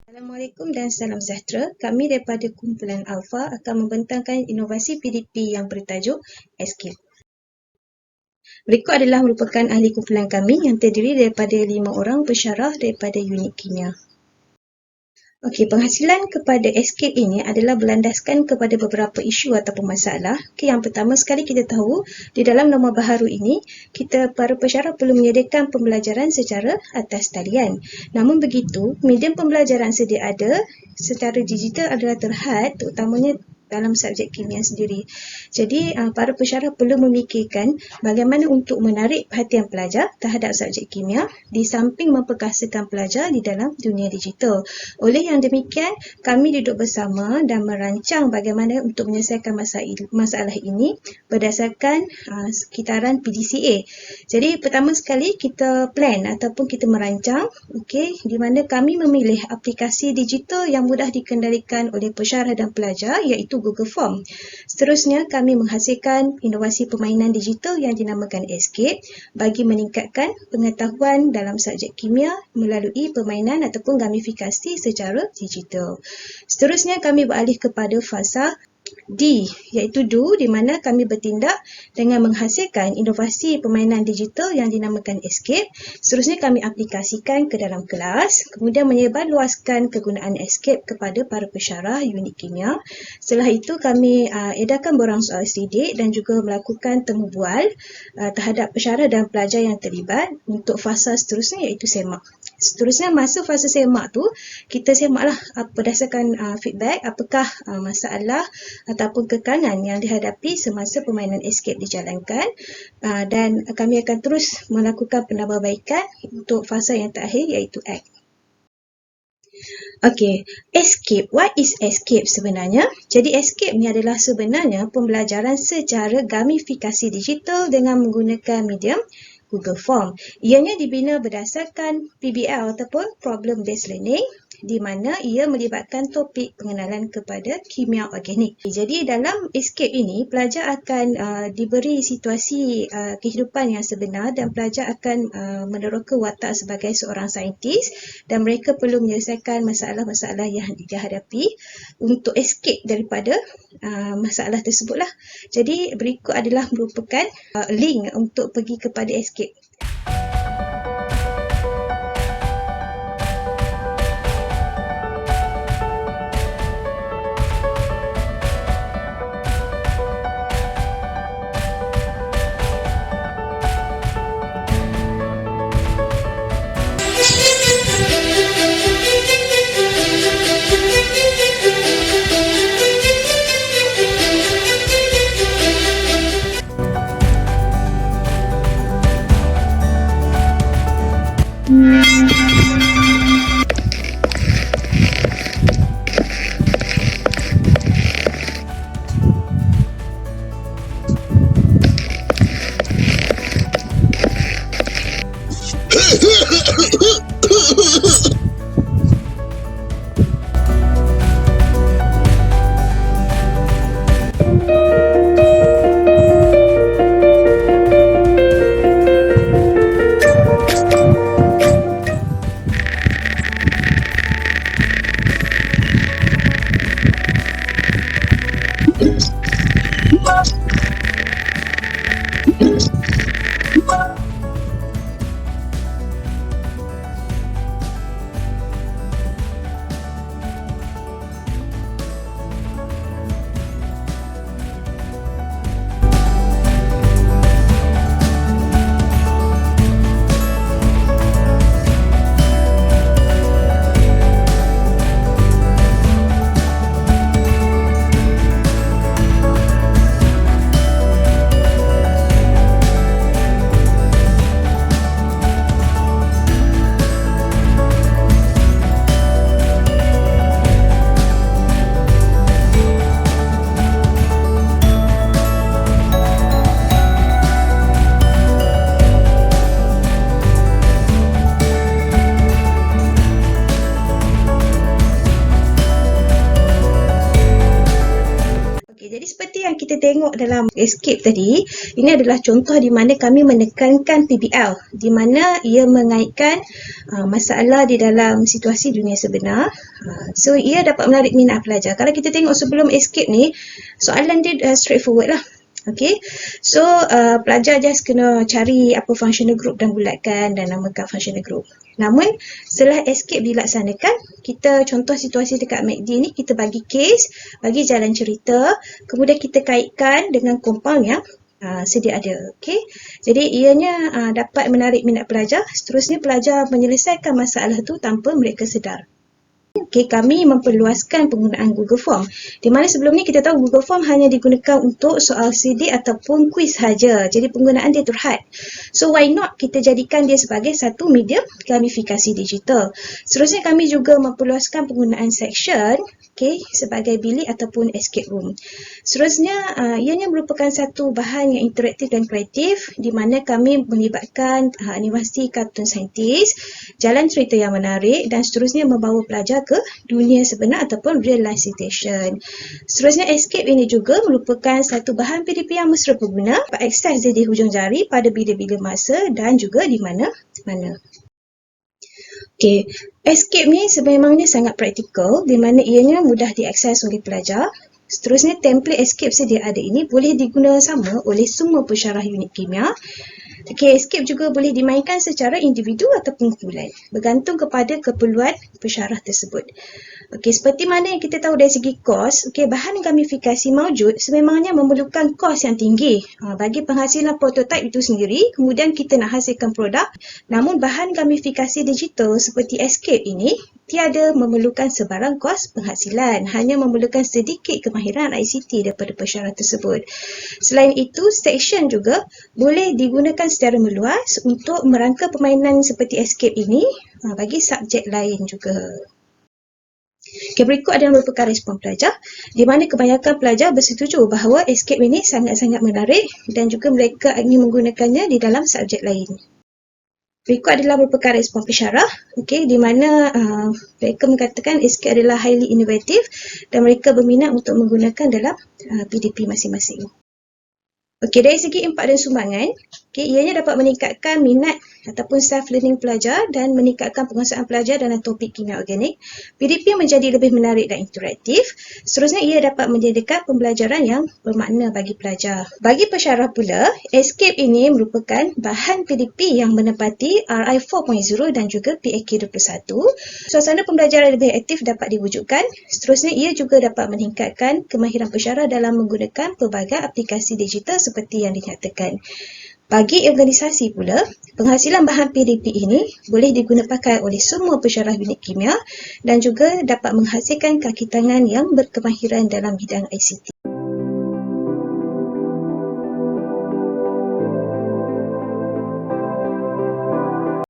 Assalamualaikum dan salam sejahtera. Kami daripada Kumpulan Alpha akan membentangkan inovasi PDP yang bertajuk Escape. Berikut adalah merupakan ahli kumpulan kami yang terdiri daripada 5 orang pensyarah daripada unit kimia. Okey, penghasilan kepada Escape ini adalah berlandaskan kepada beberapa isu ataupun masalah. Okey, yang pertama sekali kita tahu, di dalam norma baharu ini, kita para pensyarah perlu menyediakan pembelajaran secara atas talian. Namun begitu, medium pembelajaran sedia ada secara digital adalah terhad, terutamanya dalam subjek kimia sendiri. Jadi, para pensyarah perlu memikirkan bagaimana untuk menarik perhatian pelajar terhadap subjek kimia di samping memperkasakan pelajar di dalam dunia digital. Oleh yang demikian, kami duduk bersama dan merancang bagaimana untuk menyelesaikan masalah ini berdasarkan sekitaran PDCA. Jadi, pertama sekali kita plan ataupun kita merancang, di mana kami memilih aplikasi digital yang mudah dikendalikan oleh pensyarah dan pelajar, iaitu Google Form. Seterusnya, kami menghasilkan inovasi permainan digital yang dinamakan Escape bagi meningkatkan pengetahuan dalam subjek kimia melalui permainan ataupun gamifikasi secara digital. Seterusnya, kami beralih kepada fasa D, iaitu Do, di mana kami bertindak dengan menghasilkan inovasi permainan digital yang dinamakan Escape. Seterusnya kami aplikasikan ke dalam kelas, kemudian menyebarluaskan kegunaan Escape kepada para pensyarah unit kimia. Setelah itu kami edarkan borang soal selidik dan juga melakukan temu bual terhadap pensyarah dan pelajar yang terlibat untuk fasa seterusnya, iaitu semak. Seterusnya, masa fasa semak tu, kita semaklah berdasarkan feedback apakah masalah ataupun kekangan yang dihadapi semasa permainan Escape dijalankan, dan kami akan terus melakukan penambahbaikan untuk fasa yang terakhir, iaitu Act. Okey, Escape. What is Escape sebenarnya? Jadi Escape ni adalah sebenarnya pembelajaran secara gamifikasi digital dengan menggunakan medium Google Form. Ianya dibina berdasarkan PBL ataupun Problem Based Learning, di mana ia melibatkan topik pengenalan kepada kimia organik. Jadi dalam Escape ini, pelajar akan diberi situasi kehidupan yang sebenar dan pelajar akan meneroka watak sebagai seorang saintis dan mereka perlu menyelesaikan masalah-masalah yang dihadapi untuk escape daripada masalah tersebutlah. Jadi berikut adalah merupakan link untuk pergi kepada Escape. yang kita tengok dalam escape tadi, ini adalah contoh di mana kami menekankan PBL, di mana ia mengaitkan masalah di dalam situasi dunia sebenar. So, ia dapat menarik minat pelajar. Kalau kita tengok sebelum escape ni, soalan dia straightforward lah. Okay, so pelajar just kena cari apa functional group dan bulatkan dan namakan functional group. Namun setelah escape dilaksanakan, kita contoh situasi dekat MACD ni, kita bagi case, bagi jalan cerita, kemudian kita kaitkan dengan compound yang sedia ada. Okay, jadi ianya dapat menarik minat pelajar. Seterusnya pelajar menyelesaikan masalah tu tanpa mereka sedar. Okay, kami memperluaskan penggunaan Google Form. Di mana sebelum ni kita tahu Google Form hanya digunakan untuk soal CD ataupun kuis saja. Jadi penggunaan dia terhad. So why not kita jadikan dia sebagai satu medium gamifikasi digital. Seterusnya kami juga memperluaskan penggunaan section, okay, sebagai bilik ataupun escape room. Seterusnya ianya merupakan satu bahan yang interaktif dan kreatif di mana kami melibatkan animasi kartun saintis, jalan cerita yang menarik dan seterusnya membawa pelajar ke dunia sebenar ataupun real life situation. Seterusnya escape ini juga merupakan satu bahan PDP yang mesra pengguna dapat akses dia di hujung jari pada bila-bila masa dan juga di mana-mana. Okay, escape ni sememangnya sangat praktikal di mana ianya mudah diakses oleh pelajar. Seterusnya template escape sedia ada ini boleh digunakan sama oleh semua pensyarah unit kimia. Okay, escape juga boleh dimainkan secara individu ataupun kumpulan, bergantung kepada keperluan pensyarah tersebut. Okay, seperti mana yang kita tahu dari segi kos, okay, bahan gamifikasi maujud sememangnya memerlukan kos yang tinggi bagi penghasilan prototipe itu sendiri, kemudian kita nak hasilkan produk. Namun bahan gamifikasi digital seperti escape ini tiada memerlukan sebarang kos penghasilan, hanya memerlukan sedikit kemahiran ICT daripada pensyarah tersebut. Selain itu, section juga boleh digunakan secara meluas untuk merangka permainan seperti escape ini bagi subjek lain juga. Okay, berikut adalah merupakan respon pelajar di mana kebanyakan pelajar bersetuju bahawa escape ini sangat-sangat menarik dan juga mereka ingin menggunakannya di dalam subjek lain. Berikut adalah merupakan respon pensyarah, okay, di mana mereka mengatakan escape adalah highly innovative dan mereka berminat untuk menggunakan dalam PDP masing-masing. Okey, dari segi impak dan sumbangan, okay, ianya dapat meningkatkan minat ataupun self-learning pelajar dan meningkatkan penguasaan pelajar dalam topik kimia organik. PDP menjadi lebih menarik dan interaktif. Seterusnya, ia dapat menjadikan pembelajaran yang bermakna bagi pelajar. Bagi pensyarah pula, escape ini merupakan bahan PDP yang menepati RI 4.0 dan juga PAK 21. Suasana pembelajaran lebih aktif dapat diwujudkan. Seterusnya, ia juga dapat meningkatkan kemahiran pensyarah dalam menggunakan pelbagai aplikasi digital seperti yang dinyatakan. Bagi organisasi pula, penghasilan bahan PDP ini boleh digunakan oleh semua pensyarah unit kimia dan juga dapat menghasilkan kaki tangan yang berkemahiran dalam bidang ICT.